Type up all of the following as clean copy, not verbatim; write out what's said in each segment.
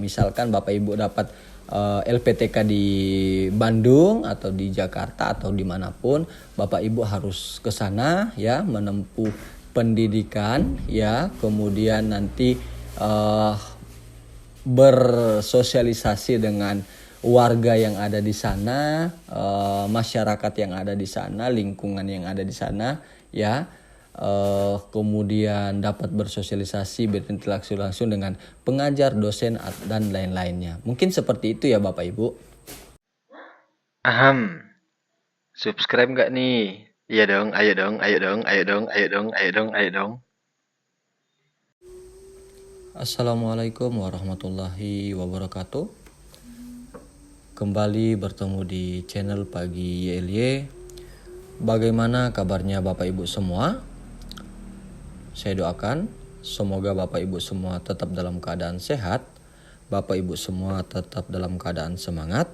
misalkan Bapak Ibu dapat LPTK di Bandung atau di Jakarta atau dimanapun, Bapak Ibu harus ke sana ya, menempuh pendidikan ya, kemudian nanti bersosialisasi dengan warga yang ada di sana, masyarakat yang ada di sana, lingkungan yang ada di sana ya. Kemudian dapat bersosialisasi, berinteraksi langsung dengan pengajar, dosen, dan lain-lainnya. Mungkin seperti itu ya Bapak Ibu. Subscribe nggak nih? Iya dong, ayo dong, ayo dong, ayo dong, ayo dong, ayo dong, ayo dong. Assalamualaikum warahmatullahi wabarakatuh. Kembali bertemu di channel Pagi YLY. Bagaimana kabarnya Bapak Ibu semua? Saya doakan semoga Bapak Ibu semua tetap dalam keadaan sehat, Bapak Ibu semua tetap dalam keadaan semangat,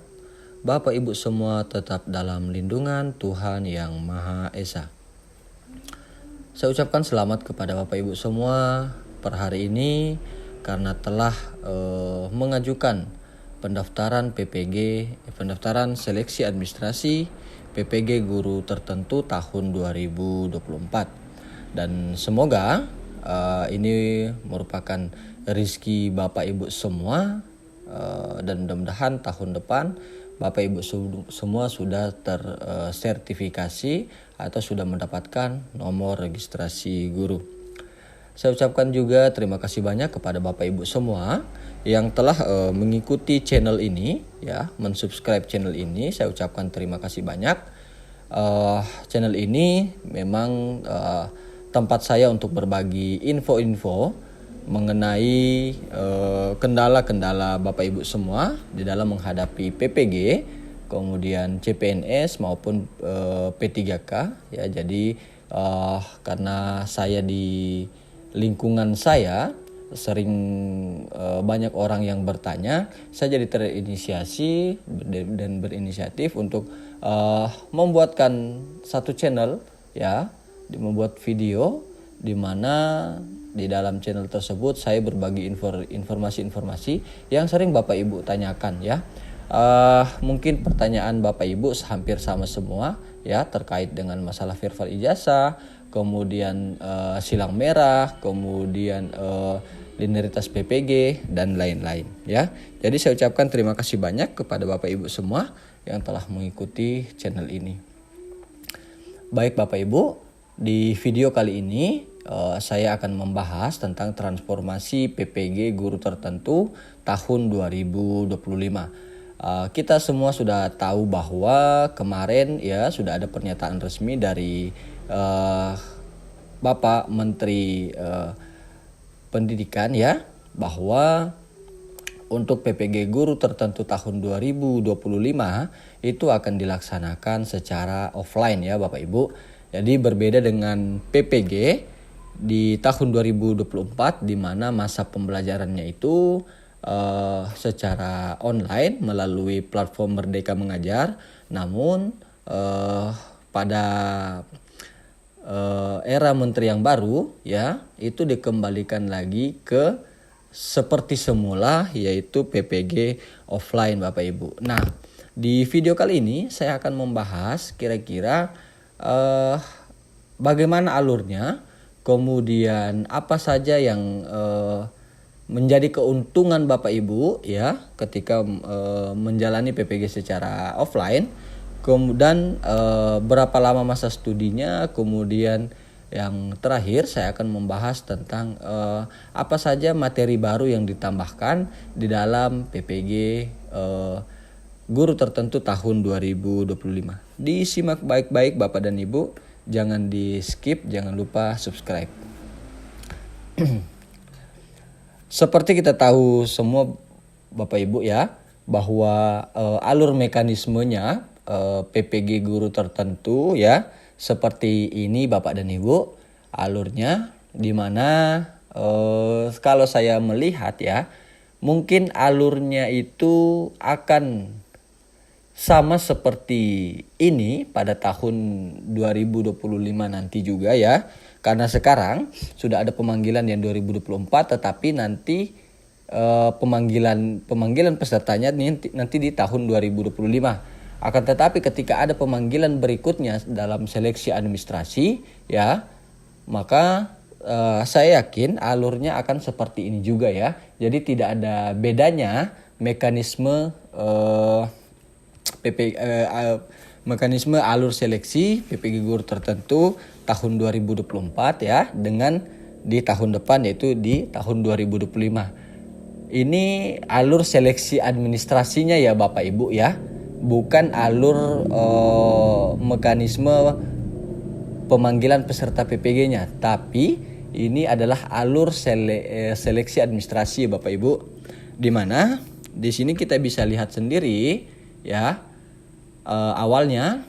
Bapak Ibu semua tetap dalam lindungan Tuhan Yang Maha Esa. Saya ucapkan selamat kepada Bapak Ibu semua per hari ini karena telah mengajukan pendaftaran PPG, pendaftaran seleksi administrasi PPG guru tertentu tahun 2024. Dan semoga ini merupakan rezeki Bapak Ibu semua, dan mudah-mudahan tahun depan Bapak Ibu semua sudah tersertifikasi atau sudah mendapatkan nomor registrasi guru. Saya ucapkan juga terima kasih banyak kepada Bapak Ibu semua yang telah mengikuti channel ini ya, mensubscribe channel ini. Saya ucapkan terima kasih banyak. Channel ini memang tempat saya untuk berbagi info-info mengenai kendala-kendala Bapak Ibu semua di dalam menghadapi PPG, kemudian CPNS maupun P3K ya. Jadi karena saya di lingkungan saya sering banyak orang yang bertanya, saya jadi terinisiasi dan berinisiatif untuk membuatkan satu channel ya, membuat video di mana di dalam channel tersebut saya berbagi informasi-informasi yang sering Bapak Ibu tanyakan ya. Mungkin pertanyaan Bapak Ibu hampir sama semua ya, terkait dengan masalah verbal ijazah, kemudian silang merah, kemudian linearitas PPG dan lain-lain ya. Jadi saya ucapkan terima kasih banyak kepada Bapak Ibu semua yang telah mengikuti channel ini. Baik Bapak Ibu, di video kali ini saya akan membahas tentang transformasi PPG guru tertentu tahun 2025. Kita semua sudah tahu bahwa kemarin ya sudah ada pernyataan resmi dari Bapak Menteri Pendidikan ya, bahwa untuk PPG guru tertentu tahun 2025 itu akan dilaksanakan secara offline ya Bapak Ibu. Jadi berbeda dengan PPG di tahun 2024 di mana masa pembelajarannya itu secara online melalui platform Merdeka Mengajar. Namun pada era menteri yang baru ya, itu dikembalikan lagi ke seperti semula, yaitu PPG offline Bapak Ibu. Nah, di video kali ini saya akan membahas kira-kira bagaimana alurnya, kemudian apa saja yang menjadi keuntungan Bapak Ibu ya ketika menjalani PPG secara offline, kemudian berapa lama masa studinya, kemudian yang terakhir saya akan membahas tentang apa saja materi baru yang ditambahkan di dalam PPG guru tertentu tahun 2025. Disimak baik-baik Bapak dan Ibu, jangan di skip, jangan lupa subscribe. Seperti kita tahu semua Bapak Ibu ya, bahwa alur mekanismenya PPG guru tertentu ya seperti ini Bapak dan Ibu alurnya, di mana kalau saya melihat ya, mungkin alurnya itu akan sama seperti ini pada tahun 2025 nanti juga ya. Karena sekarang sudah ada pemanggilan yang 2024, tetapi nanti pemanggilan pesertanya nanti di tahun 2025. Akan tetapi ketika ada pemanggilan berikutnya dalam seleksi administrasi, ya, maka saya yakin alurnya akan seperti ini juga ya. Jadi tidak ada bedanya mekanisme mekanisme alur seleksi PPG guru tertentu tahun 2024 ya dengan di tahun depan, yaitu di tahun 2025. Ini alur seleksi administrasinya ya Bapak Ibu ya, bukan alur mekanisme pemanggilan peserta PPG-nya, tapi ini adalah alur seleksi administrasi Bapak Ibu, di mana di sini kita bisa lihat sendiri ya. Awalnya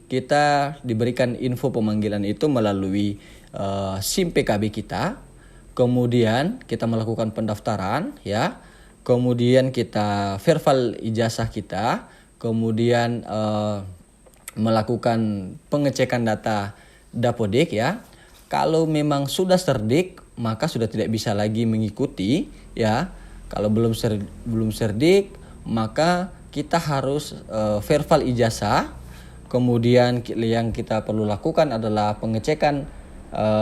kita diberikan info pemanggilan itu melalui SIM PKB kita, kemudian kita melakukan pendaftaran ya, kemudian kita verify ijazah kita, kemudian melakukan pengecekan data Dapodik ya. Kalau memang sudah serdik maka sudah tidak bisa lagi mengikuti ya. Kalau belum serdik maka kita harus verify ijazah. Kemudian yang kita perlu lakukan adalah pengecekan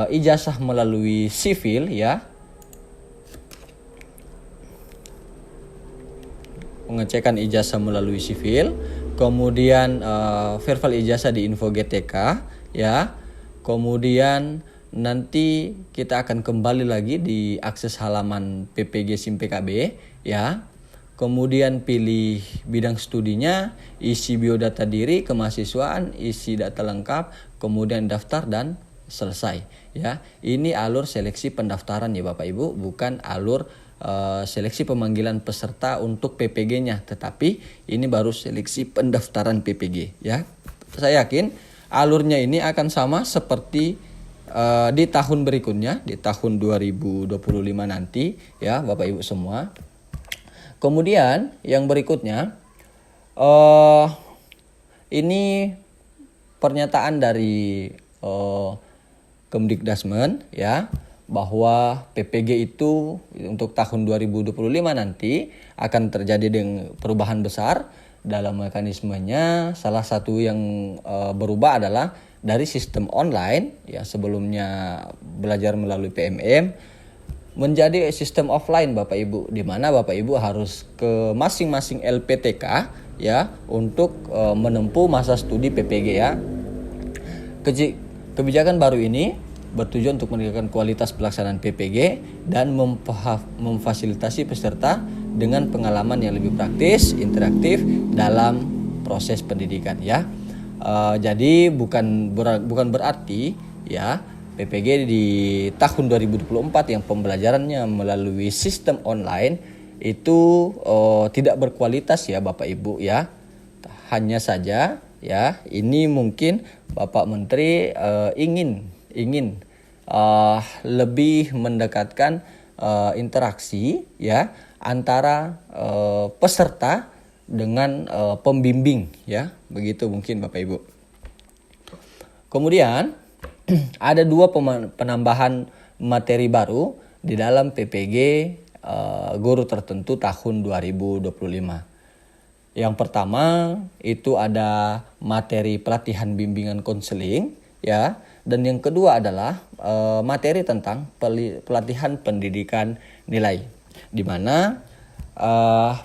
ijazah melalui sivil ya. Pengecekan ijazah melalui sivil, kemudian verify ijazah di Info GTK ya. Kemudian nanti kita akan kembali lagi di akses halaman PPG SIM PKB ya. Kemudian pilih bidang studinya, isi biodata diri, kemahasiswaan, isi data lengkap, kemudian daftar dan selesai ya. Ini alur seleksi pendaftaran ya Bapak Ibu, bukan alur seleksi pemanggilan peserta untuk PPG-nya, tetapi ini baru seleksi pendaftaran PPG ya. Saya yakin alurnya ini akan sama seperti di tahun berikutnya, di tahun 2025 nanti ya Bapak Ibu semua. Kemudian yang berikutnya ini pernyataan dari Kemdikdasmen ya, bahwa PPG itu untuk tahun 2025 nanti akan terjadi dengan perubahan besar dalam mekanismenya. Salah satu yang berubah adalah dari sistem online ya, sebelumnya belajar melalui PMM, menjadi sistem offline Bapak Ibu, di mana Bapak Ibu harus ke masing-masing LPTK ya untuk menempuh masa studi PPG ya. Kebijakan baru ini bertujuan untuk meningkatkan kualitas pelaksanaan PPG dan memfasilitasi peserta dengan pengalaman yang lebih praktis, interaktif dalam proses pendidikan ya. Jadi bukan berarti ya PPG di tahun 2024 yang pembelajarannya melalui sistem online itu tidak berkualitas ya Bapak Ibu ya. Hanya saja ya, ini mungkin Bapak Menteri ingin lebih mendekatkan interaksi ya antara peserta dengan pembimbing ya, begitu mungkin Bapak Ibu. Kemudian ada dua penambahan materi baru di dalam PPG guru tertentu tahun 2025. Yang pertama itu ada materi pelatihan bimbingan konseling ya, dan yang kedua adalah materi tentang pelatihan pendidikan nilai, di mana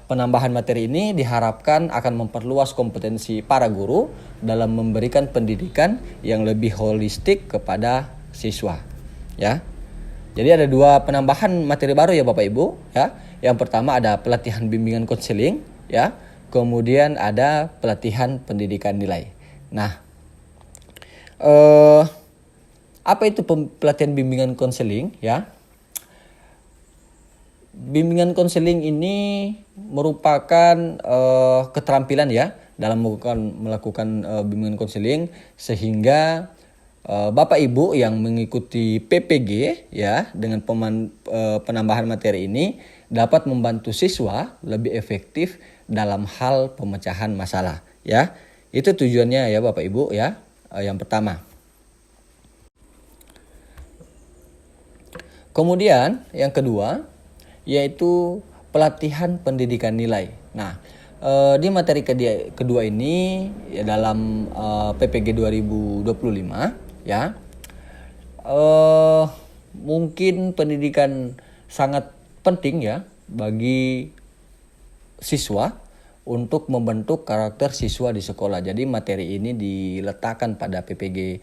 penambahan materi ini diharapkan akan memperluas kompetensi para guru dalam memberikan pendidikan yang lebih holistik kepada siswa ya. Jadi ada dua penambahan materi baru ya Bapak Ibu ya. Yang pertama ada pelatihan bimbingan konseling ya, kemudian ada pelatihan pendidikan nilai. Nah, apa itu pelatihan bimbingan konseling ya? Bimbingan konseling ini merupakan keterampilan ya dalam melakukan bimbingan konseling, sehingga Bapak Ibu yang mengikuti PPG ya dengan penambahan materi ini dapat membantu siswa lebih efektif dalam hal pemecahan masalah ya. Itu tujuannya ya Bapak Ibu ya. Yang pertama. Kemudian yang kedua, yaitu pelatihan pendidikan nilai. Nah, di materi kedua ini ya dalam PPG 2025 ya, mungkin pendidikan sangat penting ya bagi siswa untuk membentuk karakter siswa di sekolah. Jadi materi ini diletakkan pada PPG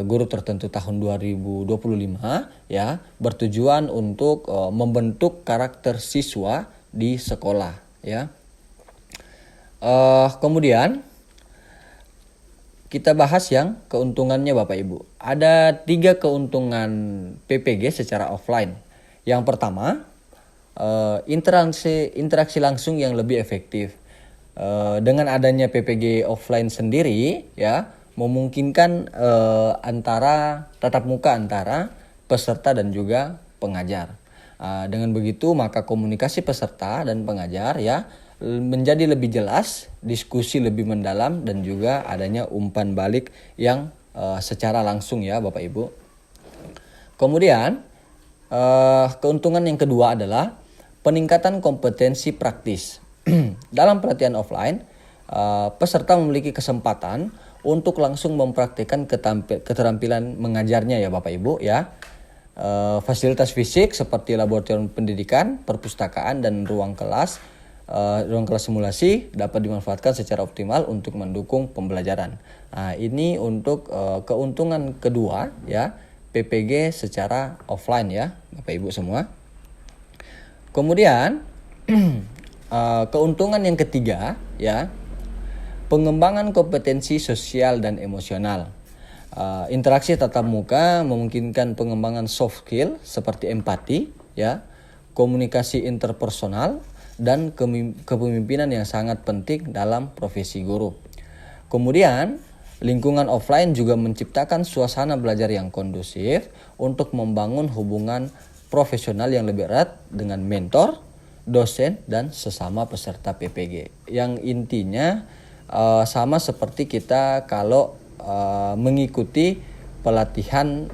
guru tertentu tahun 2025 ya, bertujuan untuk membentuk karakter siswa di sekolah ya. Kemudian kita bahas yang keuntungannya Bapak Ibu. Ada 3 keuntungan PPG secara offline. Yang pertama, interaksi langsung yang lebih efektif. Dengan adanya PPG offline sendiri ya, memungkinkan antara tatap muka antara peserta dan juga pengajar. Dengan begitu maka komunikasi peserta dan pengajar ya menjadi lebih jelas, diskusi lebih mendalam, dan juga adanya umpan balik yang secara langsung ya Bapak Ibu. Kemudian keuntungan yang kedua adalah peningkatan kompetensi praktis. Dalam pelatihan offline, peserta memiliki kesempatan untuk langsung mempraktikkan keterampilan mengajarnya ya Bapak Ibu ya. Fasilitas fisik seperti laboratorium pendidikan, perpustakaan, dan ruang kelas simulasi dapat dimanfaatkan secara optimal untuk mendukung pembelajaran. Nah, ini untuk keuntungan kedua ya PPG secara offline ya Bapak Ibu semua. Kemudian keuntungan yang ketiga ya, pengembangan kompetensi sosial dan emosional. Interaksi tatap muka memungkinkan pengembangan soft skill seperti empati ya, komunikasi interpersonal, dan kepemimpinan yang sangat penting dalam profesi guru. Kemudian lingkungan offline juga menciptakan suasana belajar yang kondusif untuk membangun hubungan profesional yang lebih erat dengan mentor, dosen, dan sesama peserta PPG. Yang intinya sama seperti kita kalau mengikuti pelatihan,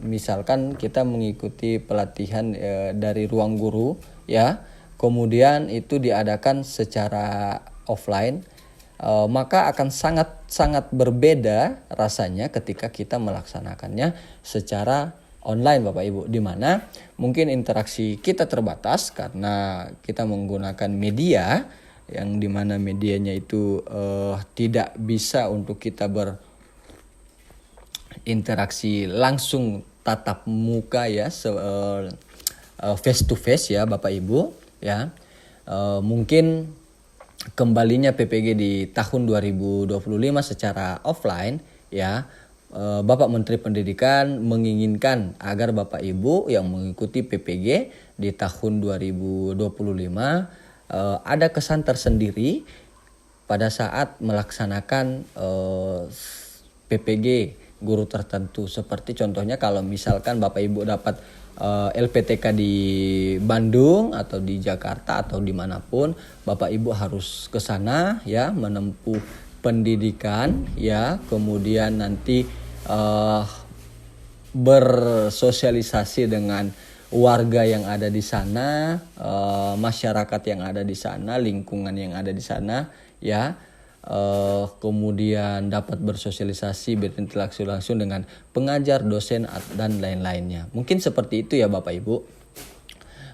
misalkan kita mengikuti pelatihan dari ruang guru ya, kemudian itu diadakan secara offline, maka akan sangat berbeda rasanya ketika kita melaksanakannya secara online Bapak Ibu, di mana mungkin interaksi kita terbatas karena kita menggunakan media yang dimana medianya itu tidak bisa untuk kita berinteraksi langsung tatap muka ya, face to face ya Bapak Ibu ya. Mungkin kembalinya PPG di tahun 2025 secara offline ya, Bapak Menteri Pendidikan menginginkan agar Bapak Ibu yang mengikuti PPG di tahun 2025 ada kesan tersendiri pada saat melaksanakan PPG guru tertentu. Seperti contohnya kalau misalkan Bapak Ibu dapat LPTK di Bandung atau di Jakarta atau dimanapun, Bapak Ibu harus ke sana ya, menempuh pendidikan ya, kemudian nanti bersosialisasi dengan warga yang ada di sana, masyarakat yang ada di sana, lingkungan yang ada di sana ya. Kemudian dapat bersosialisasi, berinteraksi langsung dengan pengajar, dosen, dan lain-lainnya. Mungkin seperti itu ya Bapak Ibu.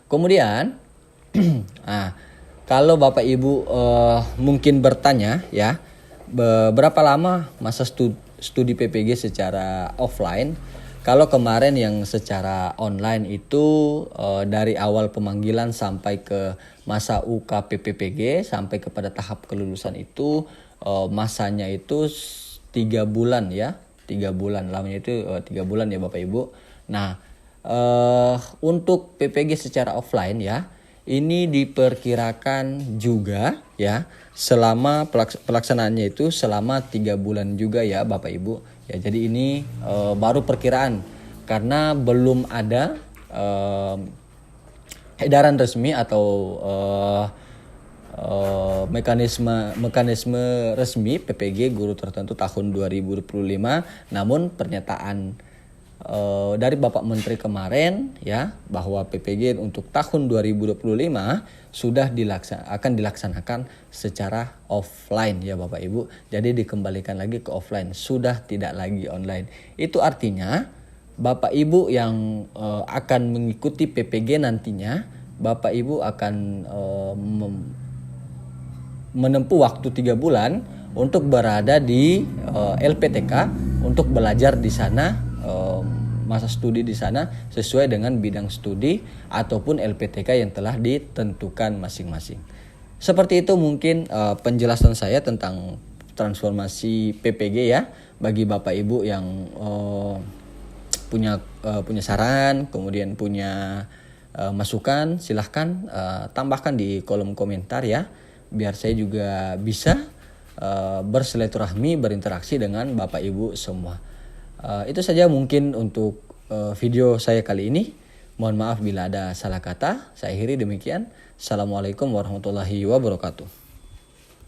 Kemudian kalau Bapak Ibu mungkin bertanya ya, berapa lama masa studi PPG secara offline? Kalau kemarin yang secara online itu dari awal pemanggilan sampai ke masa UKPPPG sampai kepada tahap kelulusan itu masanya itu 3 bulan ya, 3 bulan lamanya itu 3 bulan ya Bapak Ibu. Nah untuk PPG secara offline ya, ini diperkirakan juga ya selama pelaksanaannya itu selama 3 bulan juga ya Bapak Ibu ya. Jadi ini baru perkiraan karena belum ada edaran resmi atau mekanisme resmi PPG guru tertentu tahun 2025. Namun pernyataan dari Bapak Menteri kemarin ya, bahwa PPG untuk tahun 2025 sudah akan dilaksanakan secara offline ya Bapak Ibu. Jadi dikembalikan lagi ke offline, sudah tidak lagi online. Itu artinya Bapak Ibu yang akan mengikuti PPG nantinya, Bapak Ibu akan menempuh waktu 3 bulan untuk berada di LPTK untuk belajar di sana, masa studi di sana sesuai dengan bidang studi ataupun LPTK yang telah ditentukan masing-masing. Seperti itu mungkin penjelasan saya tentang transformasi PPG ya, bagi Bapak Ibu yang punya saran, kemudian punya masukan, silahkan tambahkan di kolom komentar ya, biar saya juga bisa bersilaturahmi, berinteraksi dengan Bapak Ibu semua. Itu saja mungkin untuk video saya kali ini. Mohon maaf bila ada salah kata. Saya akhiri demikian. Assalamualaikum warahmatullahi wabarakatuh.